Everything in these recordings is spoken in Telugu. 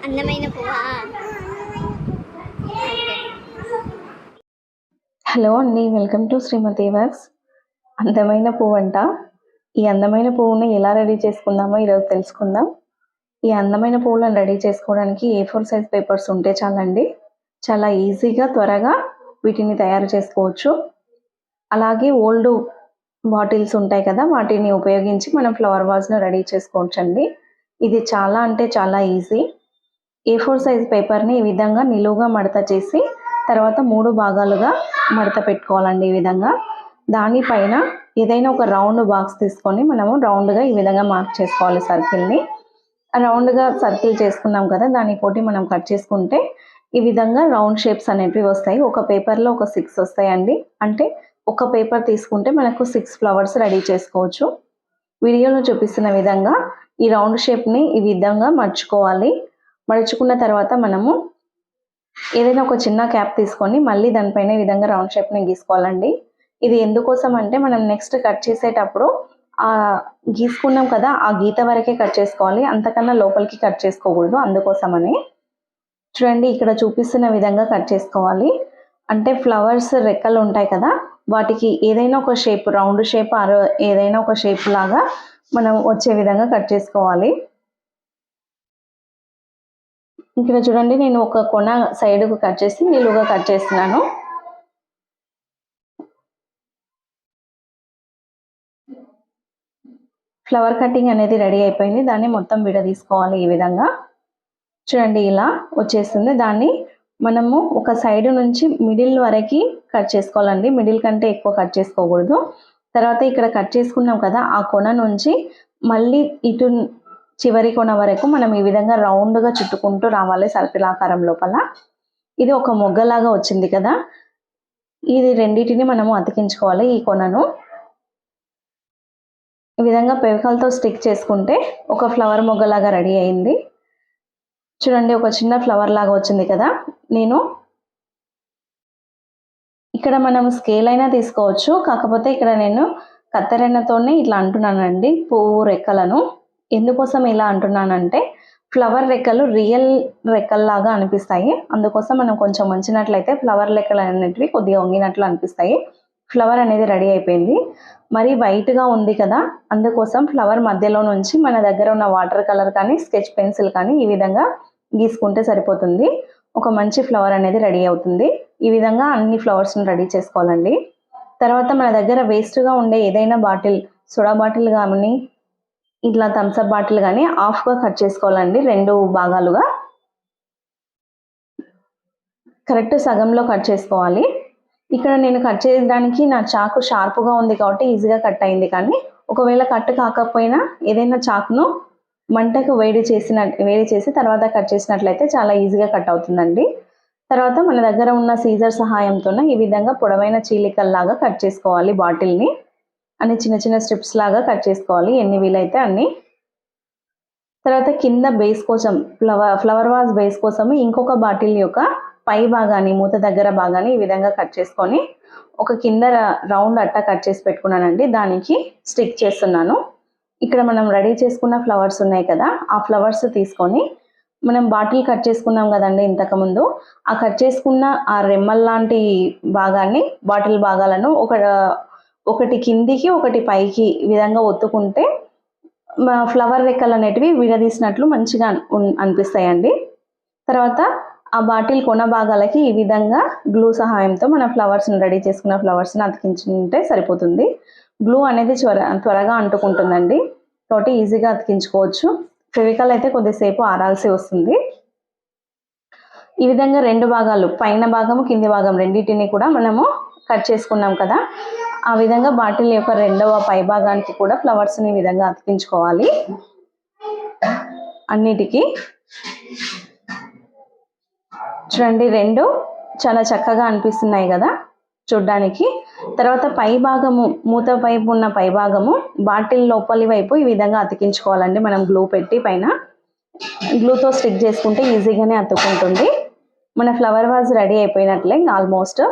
అందమైన పువ్వా? హలో అండి, వెల్కమ్ టు శ్రీమతి వర్క్స్. అందమైన పువ్వు అంట. ఈ అందమైన పువ్వుని ఎలా రెడీ చేసుకుందామో ఈరోజు తెలుసుకుందాం. ఈ అందమైన పువ్వులను రెడీ చేసుకోవడానికి A4 సైజ్ పేపర్స్ ఉంటే చాలండి. చాలా ఈజీగా త్వరగా వీటిని తయారు చేసుకోవచ్చు. అలాగే ఓల్డ్ బాటిల్స్ ఉంటాయి కదా, వాటిని ఉపయోగించి మనం ఫ్లవర్ వాజ్ను రెడీ చేసుకోవచ్చండి. ఇది చాలా అంటే చాలా ఈజీ. A4 సైజ్ పేపర్ని ఈ విధంగా నిలువుగా మడత చేసి తర్వాత 3 భాగాలుగా మడత పెట్టుకోవాలండి. ఈ విధంగా దానిపైన ఏదైనా ఒక రౌండ్ బాక్స్ తీసుకొని మనము రౌండ్గా ఈ విధంగా మార్క్ చేసుకోవాలి సర్కిల్ని. రౌండ్గా సర్కిల్ చేసుకున్నాం కదా, దానితోటి మనం కట్ చేసుకుంటే ఈ విధంగా రౌండ్ షేప్స్ అనేటివి వస్తాయి. ఒక పేపర్లో ఒక 6 వస్తాయండి. అంటే ఒక పేపర్ తీసుకుంటే మనకు 6 ఫ్లవర్స్ రెడీ చేసుకోవచ్చు. వీడియోలో చూపిస్తున్న విధంగా ఈ రౌండ్ షేప్ని ఈ విధంగా మర్చుకోవాలి. మడుచుకున్న తర్వాత మనము ఏదైనా ఒక చిన్న క్యాప్ తీసుకొని మళ్ళీ దానిపైన ఈ విధంగా రౌండ్ షేప్ని గీసుకోవాలండి. ఇది ఎందుకోసం అంటే మనం నెక్స్ట్ కట్ చేసేటప్పుడు ఆ గీసుకున్నాం కదా, ఆ గీత వరకే కట్ చేసుకోవాలి, అంతకన్నా లోపలికి కట్ చేసుకోకూడదు. అందుకోసమని చూడండి, ఇక్కడ చూపిస్తున్న విధంగా కట్ చేసుకోవాలి. అంటే ఫ్లవర్స్ రెక్కలు ఉంటాయి కదా, వాటికి ఏదైనా ఒక షేప్, రౌండ్ షేప్ ఆర్ ఏదైనా ఒక షేప్ లాగా మనం వచ్చే విధంగా కట్ చేసుకోవాలి. ఇక్కడ చూడండి, నేను ఒక కొన సైడ్కు కట్ చేసి నిలువుగా కట్ చేస్తున్నాను. ఫ్లవర్ కటింగ్ అనేది రెడీ అయిపోయింది. దాన్ని మొత్తం విడదీసుకోవాలి. ఈ విధంగా చూడండి, ఇలా వచ్చేస్తుంది. దాన్ని మనము ఒక సైడ్ నుంచి మిడిల్ వరకు కట్ చేసుకోవాలండి. మిడిల్ కంటే ఎక్కువ కట్ చేసుకోకూడదు. తర్వాత ఇక్కడ కట్ చేసుకున్నాం కదా, ఆ కొన నుంచి మళ్ళీ ఇటు చివరి కొన వరకు మనం ఈ విధంగా రౌండ్గా చుట్టుకుంటూ రావాలి సర్కిల్ ఆకారం లోపల. ఇది ఒక మొగ్గలాగా వచ్చింది కదా, ఇది రెండింటిని మనము అతికించుకోవాలి. ఈ కొనను ఈ విధంగా పెవికల్తో స్టిక్ చేసుకుంటే ఒక ఫ్లవర్ మొగ్గలాగా రెడీ అయింది. చూడండి, ఒక చిన్న ఫ్లవర్ లాగా వచ్చింది కదా. నేను ఇక్కడ మనం స్కేల్ అయినా తీసుకోవచ్చు, కాకపోతే ఇక్కడ నేను కత్తెరన్నతోనే ఇట్లా అంటున్నానండి పువ్వు రెక్కలను. ఎందుకోసం ఇలా అంటున్నానంటే ఫ్లవర్ రెక్కలు రియల్ రెక్కల్లాగా అనిపిస్తాయి. అందుకోసం మనం కొంచెం వంచినట్లయితే ఫ్లవర్ రెక్కలు అనేటివి కొద్దిగా వంగినట్లు అనిపిస్తాయి. ఫ్లవర్ అనేది రెడీ అయిపోయింది. మరి వైట్గా ఉంది కదా, అందుకోసం ఫ్లవర్ మధ్యలో నుంచి మన దగ్గర ఉన్న వాటర్ కలర్ కానీ స్కెచ్ పెన్సిల్ కానీ ఈ విధంగా గీసుకుంటే సరిపోతుంది. ఒక మంచి ఫ్లవర్ అనేది రెడీ అవుతుంది. ఈ విధంగా అన్ని ఫ్లవర్స్ని రెడీ చేసుకోవాలండి. తర్వాత మన దగ్గర వేస్ట్గా ఉండే ఏదైనా బాటిల్, సోడా బాటిల్ కానీ ఇట్లా థమ్స్అప్ బాటిల్ కానీ హాఫ్గా కట్ చేసుకోవాలండి. 2 భాగాలుగా కరెక్ట్ సగంలో కట్ చేసుకోవాలి. ఇక్కడ నేను కట్ చేయడానికి నా చాకు షార్ప్గా ఉంది కాబట్టి ఈజీగా కట్ అయింది. కానీ ఒకవేళ కట్ కాకపోయినా ఏదైనా చాకును మంటకు వేడి చేసి తర్వాత కట్ చేసినట్లయితే చాలా ఈజీగా కట్ అవుతుందండి. తర్వాత మన దగ్గర ఉన్న సీజర్ సహాయంతోనే ఈ విధంగా పొడవైన చీలికల్లాగా కట్ చేసుకోవాలి. బాటిల్ని అన్ని చిన్న చిన్న స్ట్రిప్స్ లాగా కట్ చేసుకోవాలి, ఎన్ని వీలైతే అన్ని. తర్వాత కింద బేస్ కోసం, ఫ్లవర్ వాజ్ బేస్ కోసం ఇంకొక బాటిల్ యొక్క పై భాగాన్ని, మూత దగ్గర భాగాన్ని ఈ విధంగా కట్ చేసుకొని ఒక కింద రౌండ్ అట్ట కట్ చేసి పెట్టుకున్నానండి. దానికి స్టిక్ చేస్తున్నాను. ఇక్కడ మనం రెడీ చేసుకున్న ఫ్లవర్స్ ఉన్నాయి కదా, ఆ ఫ్లవర్స్ తీసుకొని మనం బాటిల్ కట్ చేసుకున్నాం కదండి ఇంతకుముందు, ఆ కట్ చేసుకున్న ఆ రెమ్మల్లాంటి భాగాన్ని, బాటిల్ భాగాలను ఒకటి కిందికి ఒకటి పైకి ఈ విధంగా ఒత్తుకుంటే ఫ్లవర్ రెక్కలు అనేటివి విడదీసినట్లు మంచిగా అనిపిస్తాయండి. తర్వాత ఆ బాటిల్ కొన భాగాలకి ఈ విధంగా గ్లూ సహాయంతో మన ఫ్లవర్స్ని, రెడీ చేసుకున్న ఫ్లవర్స్ని అతికించుకుంటే సరిపోతుంది. గ్లూ అనేది త్వరగా అంటుకుంటుందండి, కాబట్టి ఈజీగా అతికించుకోవచ్చు. ఫెవికాల్ అయితే కొద్దిసేపు ఆరాల్సి వస్తుంది. ఈ విధంగా 2 భాగాలు, పైన భాగము కింది భాగం రెండింటిని కూడా మనము కట్ చేసుకున్నాం కదా, ఆ విధంగా బాటిల్ యొక్క 2వ పై భాగానికి కూడా ఫ్లవర్స్ని ఈ విధంగా అతికించుకోవాలి అన్నిటికీ. చూడండి, 2 చాలా చక్కగా అనిపిస్తున్నాయి కదా చూడ్డానికి. తర్వాత పై భాగము, మూత వైపు ఉన్న పై భాగము బాటిల్ లోపలి వైపు ఈ విధంగా అతికించుకోవాలండి. మనం గ్లూ పెట్టి పైన గ్లూతో స్టిక్ చేసుకుంటే ఈజీగానే అతుక్కుంటుంది. మన ఫ్లవర్ వాజ్ రెడీ అయిపోయినట్లే ఆల్మోస్ట్.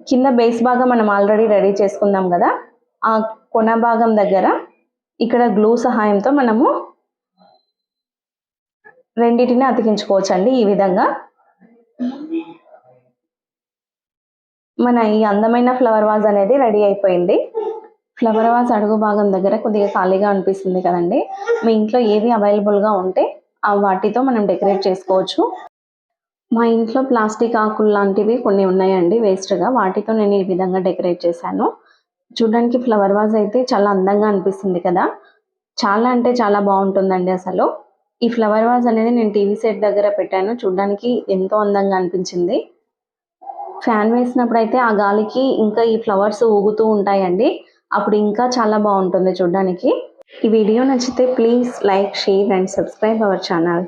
కింద బేస్ భాగం మనం ఆల్రెడీ రెడీ చేసుకుందాం కదా, ఆ కొన భాగం దగ్గర ఇక్కడ గ్లూ సహాయంతో మనము రెండిటిని అతికించుకోవచ్చు అండి ఈ విధంగా. మన ఈ అందమైన ఫ్లవర్ వాజ్ అనేది రెడీ అయిపోయింది. ఫ్లవర్ వాజ్ అడుగు భాగం దగ్గర కొద్దిగా ఖాళీగా అనిపిస్తుంది కదండి. మీ ఇంట్లో ఏది అవైలబుల్గా ఉంటే ఆ వాటితో మనం డెకరేట్ చేసుకోవచ్చు. మా ఇంట్లో ప్లాస్టిక్ ఆకులు లాంటివి కొన్ని ఉన్నాయండి వేస్ట్గా, వాటితో నేను ఈ విధంగా డెకరేట్ చేశాను. చూడడానికి ఫ్లవర్ వాజ్ అయితే చాలా అందంగా అనిపిస్తుంది కదా. చాలా అంటే చాలా బాగుంటుందండి అసలు. ఈ ఫ్లవర్ వాజ్ అనేది నేను టీవీ సెట్ దగ్గర పెట్టాను. చూడడానికి ఎంతో అందంగా అనిపించింది. ఫ్యాన్ వేసినప్పుడు అయితే ఆ గాలికి ఇంకా ఈ ఫ్లవర్స్ ఊగుతూ ఉంటాయండి. అప్పుడు ఇంకా చాలా బాగుంటుంది చూడడానికి. ఈ వీడియో నచ్చితే please like, share and subscribe our channel.